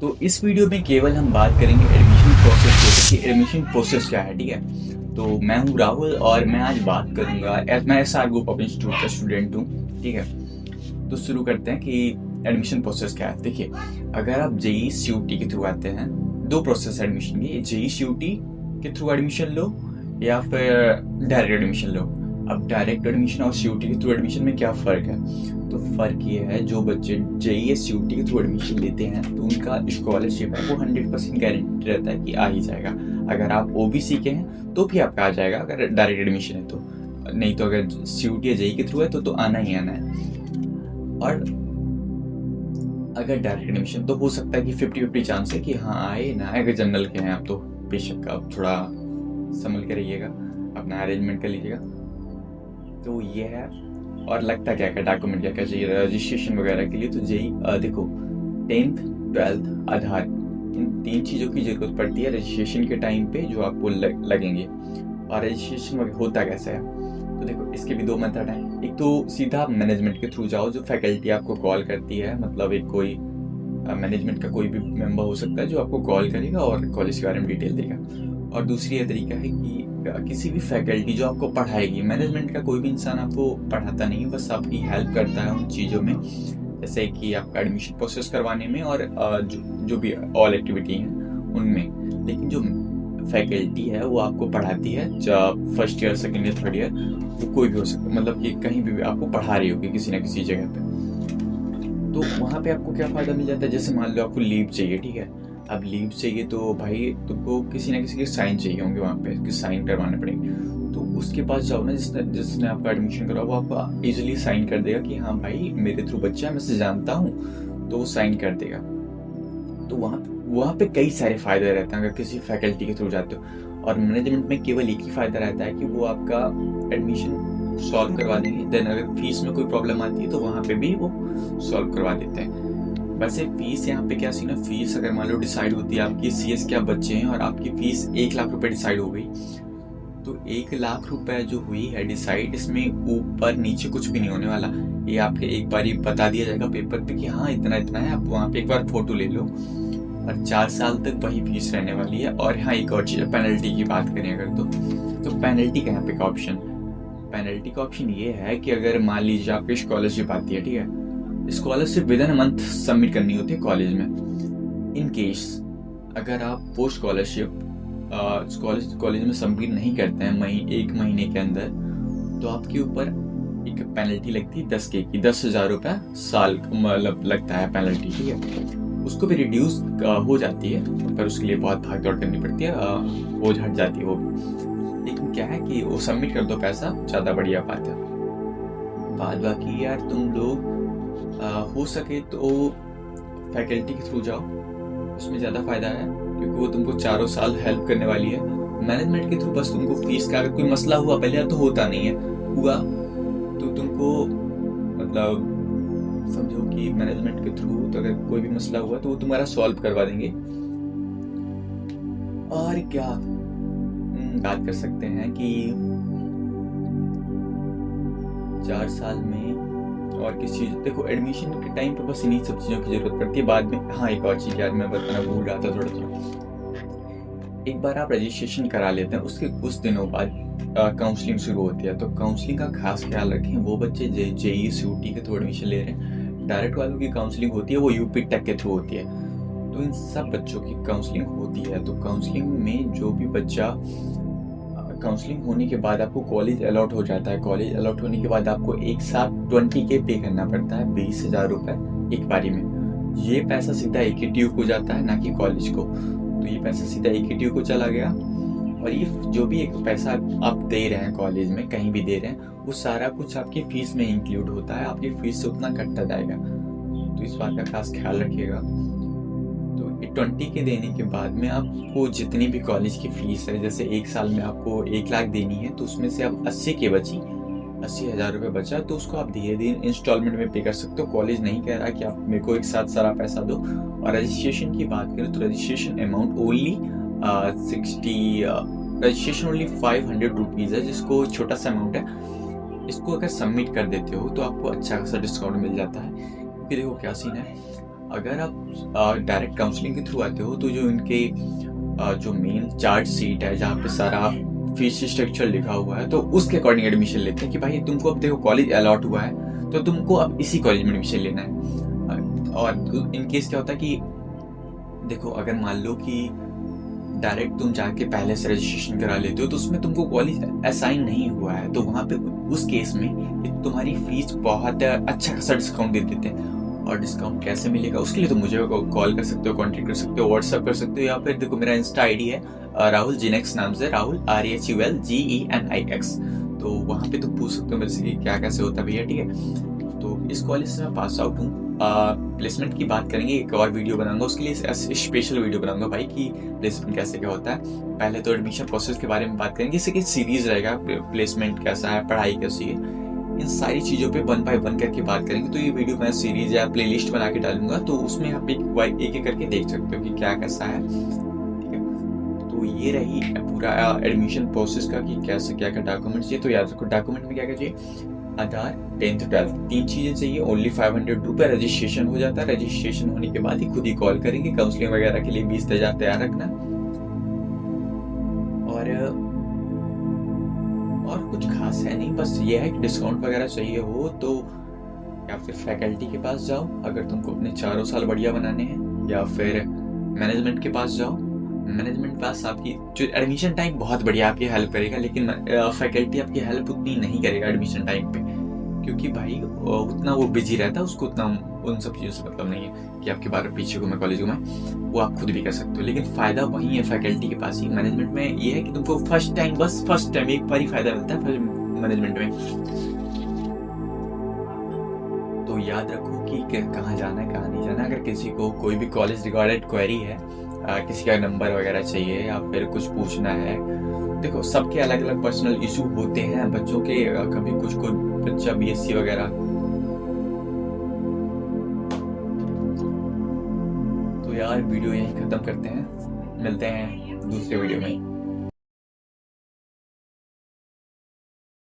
तो इस वीडियो में केवल हम बात करेंगे एडमिशन प्रोसेस की। एडमिशन प्रोसेस क्या है, ठीक है। तो मैं हूँ राहुल और मैं आज बात करूँगा मैं एसआर ग्रुप ऑफ इंस्टीट्यूट का स्टूडेंट हूँ, ठीक है। तो शुरू करते हैं कि एडमिशन प्रोसेस क्या है। देखिए, अगर आप जेई सीयूटी के थ्रू आते हैं, दो प्रोसेस है एडमिशन की। जेई सीयूटी के थ्रू एडमिशन लो या फिर डायरेक्ट एडमिशन लो। अब डायरेक्ट एडमिशन और सीयूटी के थ्रू एडमिशन में क्या फ़र्क है? तो फ़र्क ये है, जो बच्चे जेई या सीयूटी के थ्रू एडमिशन लेते हैं तो उनका स्कॉलरशिप है वो 100% गारंटी रहता है कि आ ही जाएगा। अगर आप ओबीसी के हैं तो भी आपका आ जाएगा अगर डायरेक्ट एडमिशन है तो, नहीं तो अगर सीयूटी या जेई के थ्रू है तो आना ही आना है। और अगर डायरेक्ट एडमिशन तो हो सकता है कि 50-50 चांस है कि हाँ आए ना आए। अगर जनरल के हैं आप तो बेशक आप थोड़ा संभल के रहिएगा, अपना अरेंजमेंट कर लीजिएगा। तो ये है। और लगता क्या क्या डॉक्यूमेंट क्या क्या चाहिए रजिस्ट्रेशन वगैरह के लिए। तो जेई देखो, 10th 12th आधार, इन 3 चीज़ों की ज़रूरत पड़ती है रजिस्ट्रेशन के टाइम पे जो आपको लगेंगे। और रजिस्ट्रेशन होता कैसा है, तो देखो इसके भी 2 मेथड हैं। एक तो सीधा मैनेजमेंट के थ्रू जाओ, जो फैकल्टी आपको कॉल करती है, मतलब एक कोई मैनेजमेंट का कोई भी मेंबर हो सकता है जो आपको कॉल करेगा और कॉलेज के बारे में डिटेल देगा। और दूसरी ये तरीका है कि किसी भी फैकल्टी जो आपको पढ़ाएगी, मैनेजमेंट का कोई भी इंसान आपको पढ़ाता नहीं, बस आपकी हेल्प करता है उन चीज़ों में, जैसे कि आपका एडमिशन प्रोसेस करवाने में और जो भी ऑल एक्टिविटी हैं उनमें। लेकिन जो फैकल्टी है वो आपको पढ़ाती है, जब first year second year third year, वो कोई भी हो सकता है, मतलब कि कहीं भी आपको पढ़ा रही होगी किसी ना किसी जगह पे। तो वहाँ पे आपको क्या फ़ायदा मिल जाता है, जैसे मान लो आपको लीव चाहिए, ठीक है। अब लीव चाहिए तो भाई तुमको किसी ना किसी के साइन चाहिए होंगे वहाँ पे, कि साइन करवाने पड़ेंगे। तो उसके पास जाओ ना, जिसने आपका एडमिशन करा, वो आपको इजीली साइन कर देगा कि हाँ भाई मेरे थ्रू बच्चा है, मैं से जानता हूँ, तो वो साइन कर देगा। तो वहाँ पे कई सारे फ़ायदे रहते हैं अगर किसी फैकल्टी के थ्रू जाते हो। और मैनेजमेंट में केवल एक ही फ़ायदा रहता है कि वो आपका एडमिशन सॉल्व करवा देंगे। देन अगर फीस में कोई प्रॉब्लम आती है तो वहाँ पे भी वो सॉल्व करवा देते हैं। वैसे फीस यहाँ पे क्या सीन है, फीस अगर मान लो डिसाइड होती है आपकी सीएस के आप बच्चे हैं और आपकी फीस 1 लाख रुपए डिसाइड हो गई, तो 1 लाख रुपए जो हुई है डिसाइड, इसमें ऊपर नीचे कुछ भी नहीं होने वाला। ये आपके एक बार ही बता दिया जाएगा पेपर पे कि हाँ इतना इतना है, आप वहाँ पे एक बार फोटो ले लो, और 4 साल तक वही फीस रहने वाली है। और हाँ एक और चीज़, पेनल्टी की बात करें अगर तो पेनल्टी का यहाँ पे का ऑप्शन, पेनल्टी का ऑप्शन ये है कि अगर मान लीजिए आपकी स्कॉलरशिप आती है, ठीक है, scholarship with in a month submit करनी होती है कॉलेज में। इन केस अगर आप पोस्ट स्कॉलरशिप कॉलेज में सबमिट नहीं करते हैं 1 महीने के अंदर, तो आपके ऊपर एक पेनल्टी लगती है 10K की, 10,000 रुपये साल मतलब लगता है पेनल्टी, ठीक है। उसको भी रिड्यूस हो जाती है, पर उसके लिए बहुत भाग दौड़ करनी पड़ती है, बोझ हट जाती है वो भी। लेकिन क्या है कि वो सबमिट कर दो, पैसा ज़्यादा बढ़िया बात है। बाकी यार तुम लोग हो सके तो फैकल्टी के थ्रू जाओ, उसमें ज़्यादा फ़ायदा है क्योंकि वो तुमको 4 साल हेल्प करने वाली है। मैनेजमेंट के थ्रू बस तुमको फीस का अगर कोई मसला हुआ, पहले तो होता नहीं है, हुआ तो तुमको मतलब समझो कि मैनेजमेंट के थ्रू तो अगर कोई भी मसला हुआ तो वो तुम्हारा सॉल्व करवा देंगे। और क्या बात कर सकते हैं कि 4 साल में और किस चीज़, देखो एडमिशन के टाइम पे बस इन्हीं सब चीज़ों की ज़रूरत पड़ती है। बाद में हाँ एक और चीज़ यार मैं बताना भूल रहा था थोड़ा। एक बार आप रजिस्ट्रेशन करा लेते हैं, उसके कुछ दिनों बाद काउंसलिंग शुरू होती है। तो काउंसलिंग का खास ख्याल रखें, वो बच्चे जेई सीयूटी के थ्रू एडमिशन ले रहे हैं, डायरेक्ट वालों की काउंसलिंग होती है वो यूपी टेक के थ्रू होती है। तो इन सब बच्चों की काउंसलिंग होती है। तो काउंसलिंग में जो भी बच्चा, काउंसलिंग होने के बाद आपको कॉलेज अलॉट हो जाता है। कॉलेज अलॉट होने के बाद आपको एक साथ 20K पे करना पड़ता है, 20,000 रुपये एक बारी में। ये पैसा सीधा AKTU को जाता है, ना कि कॉलेज को। तो ये पैसा सीधा AKTU को चला गया, और ये जो भी एक पैसा आप दे रहे हैं कॉलेज में, कहीं भी दे रहे हैं, वो सारा कुछ आपकी फ़ीस में इंक्लूड होता है, आपकी फ़ीस से उतना कटता जाएगा। तो इस बात का खास ख्याल रखिएगा। तो 20K देने के बाद में आपको जितनी भी कॉलेज की फ़ीस है, जैसे 1 साल में आपको 1 लाख देनी है, तो उसमें से आप 80K बची, 80,000 रुपये बचा, तो उसको आप धीरे धीरे इंस्टॉलमेंट में पे कर सकते हो। कॉलेज नहीं कह रहा कि आप मेरे को एक साथ सारा पैसा दो। और रजिस्ट्रेशन की बात करें तो रजिस्ट्रेशन अमाउंट ओनली 500 रुपीज़ है, जिसको छोटा सा अमाउंट है। इसको अगर सबमिट कर देते हो तो आपको अच्छा खासा डिस्काउंट मिल जाता है। क्योंकि देखो क्या सीन है, अगर आप डायरेक्ट काउंसलिंग के थ्रू आते हो तो जो इनके जो मेन चार्ट शीट है जहाँ पे सारा फीस स्ट्रक्चर लिखा हुआ है तो उसके अकॉर्डिंग एडमिशन लेते हैं कि भाई तुमको अब देखो कॉलेज अलॉट हुआ है तो तुमको अब इसी कॉलेज में एडमिशन लेना है। और इन केस क्या होता है कि देखो अगर मान लो कि डायरेक्ट तुम जाके पहले से रजिस्ट्रेशन करा लेते हो तो उसमें तुमको कॉलेज असाइन नहीं हुआ है तो वहाँ पे उस केस में तुम्हारी फीस बहुत अच्छा खासा डिस्काउंट दे देते हैं। और डिस्काउंट कैसे मिलेगा उसके लिए तो मुझे कॉल कर सकते हो, कॉन्टेक्ट कर सकते हो, व्हाट्सएप कर सकते हो, या फिर देखो मेरा इंस्टा आईडी है राहुल जिनेक्स नाम से, राहुल RAHULGENIX। तो वहाँ पे तुम पूछ सकते हो मेरे से कि क्या कैसे होता है भैया, ठीक है। तो इस कॉलेज से मैं पास आउट हूँ। प्लेसमेंट की बात करेंगे, एक और वीडियो बनाऊंगा उसके लिए, स्पेशल वीडियो बनाऊंगा भाई कि प्लेसमेंट कैसे क्या होता है। पहले तो एडमिशन प्रोसेस के बारे में बात करेंगे, जैसे कि सीरीज रहेगा, प्लेसमेंट कैसा है, पढ़ाई कैसी है, इन सारी चीज़ों पे 1 बाय 1 करके बात करेंगे। तो ये वीडियो मैं सीरीज या प्लेलिस्ट बना के डालूंगा तो उसमें आप एक करके देख सकते हो कि क्या कैसा है, ठीक है। तो ये रही पूरा एडमिशन प्रोसेस का कि कैसे क्या क्या डॉक्यूमेंट्स चाहिए। तो याद रखो डॉक्यूमेंट में क्या क्या चाहिए, आधार, 10th 12th, 3 चीज़ें चाहिए। ओनली 500 रुपये रजिस्ट्रेशन हो जाता है। रजिस्ट्रेशन होने के बाद ही खुद ही कॉल करेंगे। काउंसलिंग वगैरह के लिए 20,000 तैयार रखना। और कुछ खास है नहीं, बस ये है कि डिस्काउंट वगैरह चाहिए हो तो या फिर फैकल्टी के पास जाओ अगर तुमको अपने 4 साल बढ़िया बनाने हैं, या फिर मैनेजमेंट के पास जाओ। मैनेजमेंट पास आपकी जो एडमिशन टाइम बहुत बढ़िया आपकी हेल्प करेगा, लेकिन फैकल्टी आपकी हेल्प उतनी नहीं करेगा एडमिशन टाइम पे, क्योंकि भाई उतना वो बिजी रहता है, उसको उतना उन सब चीज़ों से मतलब नहीं है कि आपके बारे पीछे घूमे कॉलेज में, वो आप खुद भी कर सकते हो। लेकिन फ़ायदा वही है फैकल्टी के पास ही। मैनेजमेंट में ये है कि तुमको फर्स्ट टाइम एक बार ही फ़ायदा मिलता है मैनेजमेंट में। तो याद रखो कि कहाँ जाना है कहाँ नहीं जाना। अगर किसी को कोई भी कॉलेज रिगार्डेड क्वेरी है, किसी का नंबर वगैरह चाहिए या फिर कुछ पूछना है, देखो सबके अलग अलग पर्सनल इशू होते हैं बच्चों के। कभी कुछ कोई बच्चा BSc वगैरह, तो यार वीडियो यहीं ख़त्म करते हैं, मिलते हैं दूसरे वीडियो में।